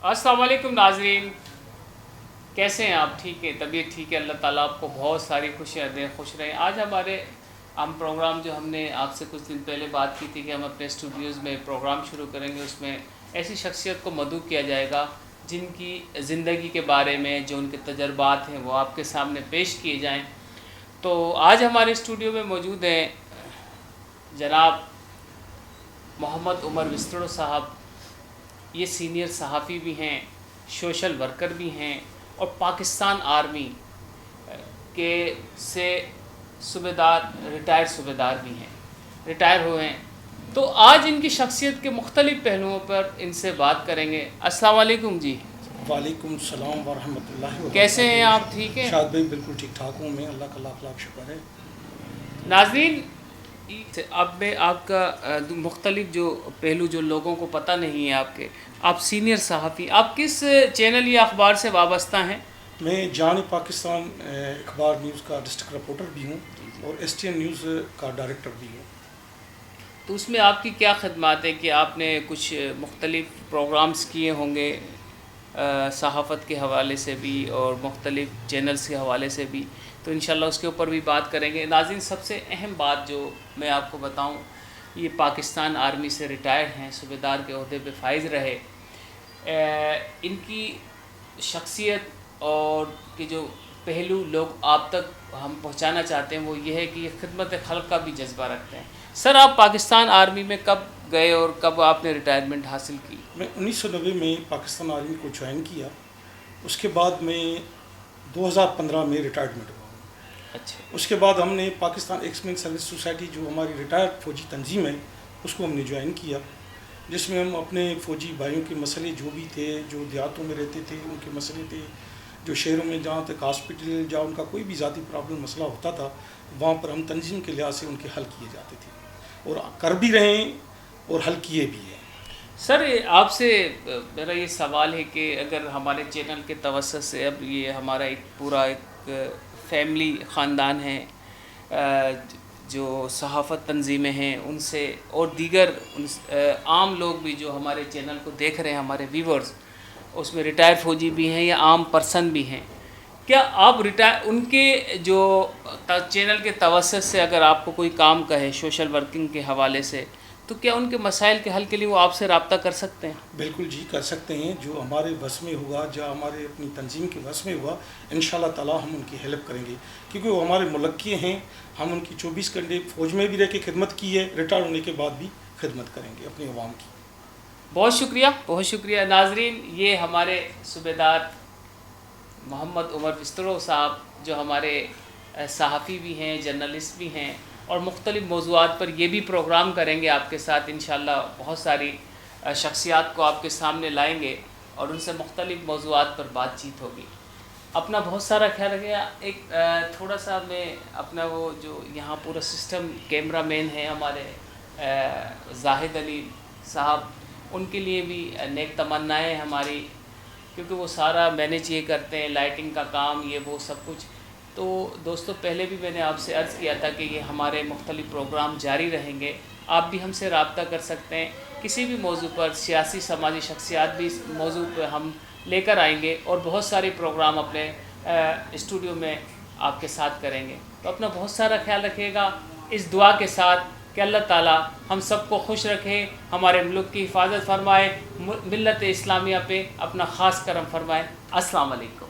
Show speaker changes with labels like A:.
A: अस्सलाम वालेकुम नाजरीन, कैसे हैं आप? ठीक है, तबीयत ठीक है? अल्लाह ताला आपको बहुत सारी खुशियाँ दें, खुश रहें। आज हमारे प्रोग्राम जो हमने आपसे कुछ दिन पहले बात की थी कि हम अपने स्टूडियोज़ में प्रोग्राम शुरू करेंगे, उसमें ऐसी शख्सियत को मदऊ किया जाएगा जिनकी ज़िंदगी के बारे में जो उनके तजर्बात हैं वो आपके सामने पेश किए जाएँ। तो आज हमारे स्टूडियो में मौजूद हैं जनाब मोहम्मद उमर विस्तरो साहब। ये सीनियर सहाफ़ी भी हैं, सोशल वर्कर भी हैं और पाकिस्तान आर्मी के से सूबेदार, रिटायर्ड सूबेदार भी हैं, रिटायर हुए हैं। तो आज इनकी शख्सियत के मुख्तलिफ़ पहलुओं पर इनसे बात करेंगे। अस्सलाम वालेकुम जी।
B: वालेकुम सलाम व रहमतुल्लाहि व बरकातहू।
A: कैसे हैं आप? ठीक हैं?
B: शाद भाई बिल्कुल ठीक ठाक हूँ मैं, अल्लाह का लाख लाख शुक्र है।
A: नाज़रीन, अब मैं आपका मुख्तलिफ़ जो पहलू जो लोगों को पता नहीं है आपके, आप सीनियर सहाफ़ी, आप किस चैनल या अखबार से वाबस्ता हैं?
B: मैं जान पाकिस्तान अखबार न्यूज़ का डिस्ट्रिक्ट रिपोर्टर भी हूँ और STN न्यूज़ का डायरेक्टर भी हूँ।
A: तो उसमें आपकी क्या खदमात है कि आपने कुछ मुख्तलिफ़ प्रोग्राम्स किए होंगे सहाफ़त के हवाले से भी और मुख्तलिफ़ चैनल्स के हवाले से भी, तो इंशाल्लाह उसके ऊपर भी बात करेंगे। नाज़रीन, सबसे अहम बात जो मैं आपको बताऊं, ये पाकिस्तान आर्मी से रिटायर्ड हैं, सूबेदार के ओहदे पे फाइज़ रहे। इनकी शख्सियत और के जो पहलू लोग आप तक हम पहुंचाना चाहते हैं वो ये है कि ये खिदमत खल्क़ का भी जज्बा रखते हैं। सर, आप पाकिस्तान आर्मी में कब गए और कब आपने रिटायरमेंट हासिल की?
B: मैं 1990 में पाकिस्तान आर्मी को ज्वाइन किया, उसके बाद मैं 2015 में रिटायरमेंट हुआ।
A: अच्छा।
B: उसके बाद हमने पाकिस्तान एक्समैन सर्विस सोसाइटी जो हमारी रिटायर्ड फ़ौजी तंजीम है उसको हमने ज्वाइन किया, जिसमें हम अपने फ़ौजी भाइयों के मसले जो भी थे, जो देहातों में रहते थे उनके मसले थे, जो शहरों में जहाँ तक हॉस्पिटल जहाँ उनका कोई भी ज़ाती प्रॉब्लम मसला होता था वहाँ पर हम तंजीम के लिहाज से उनके हल किए जाते थे और कर भी रहे हैं और हल किए भी हैं।
A: सर, आपसे मेरा ये सवाल है कि अगर हमारे चैनल के तवज्जुह से, अब ये हमारा एक पूरा एक फैमिली ख़ानदान है, जो सहाफ़त तंजीमें हैं उनसे और दीगर आम लोग भी जो हमारे चैनल को देख रहे हैं, हमारे व्यूवर्स, उसमें रिटायर्ड फ़ौजी भी हैं या आम पर्सन भी हैं, क्या आप उनके जो चैनल के तवज्जुह से अगर आपको कोई काम कहे सोशल वर्किंग के हवाले से, तो क्या उनके मसाइल के हल के लिए वो आपसे रब्ता कर सकते हैं?
B: बिल्कुल जी, कर सकते हैं। जो हमारे बस में होगा, जो हमारे अपनी तंजीम के बस में हुआ, इंशाल्लाह ताला हम उनकी हेल्प करेंगे, क्योंकि वो हमारे मुल्क के हैं। हम उनकी 24 घंटे फ़ौज में भी रह के खिदमत की है, रिटायर होने के बाद भी खिदमत करेंगे अपनी अवाम की।
A: बहुत शुक्रिया, बहुत शुक्रिया। नाजरीन, ये हमारे सूबेदार मोहम्मद उमर विस्तरो साहब जो हमारे सहाफ़ी भी हैं, जर्नलिस्ट भी हैं और मुख्तलिफ़ मौज़ूआत पर ये भी प्रोग्राम करेंगे आपके साथ। इंशाल्लाह बहुत सारी शख्सियात को आपके सामने लाएंगे और उनसे मुख्तलिफ़ मौज़ूआत पर बातचीत होगी। अपना बहुत सारा ख्याल रखिएगा। एक थोड़ा सा मैं अपना वो जो यहाँ पूरा सिस्टम कैमरा मैन है हमारे जाहिद अली साहब, उनके लिए भी नेक तमन्नाएँ हमारी, क्योंकि वो सारा मैनेज ये करते हैं, लाइटिंग का काम, ये वो सब कुछ। तो दोस्तों, पहले भी मैंने आपसे अर्ज़ किया था कि ये हमारे मुख्तलिफ़ प्रोग्राम जारी रहेंगे। आप भी हमसे रब्ता कर सकते हैं किसी भी मौजू पर, सियासी समाजी शख्सियात भी इस मौजू पर हम लेकर आएंगे और बहुत सारे प्रोग्राम अपने स्टूडियो में आपके साथ करेंगे। तो अपना बहुत सारा ख्याल रखिएगा, इस दुआ के साथ कि अल्लाह ताला हम सबको खुश रखे, हमारे मुल्क की हिफाजत फरमाए, मिल्लत इस्लामिया पे अपना ख़ास करम फरमाए। अस्सलाम वालेकुम।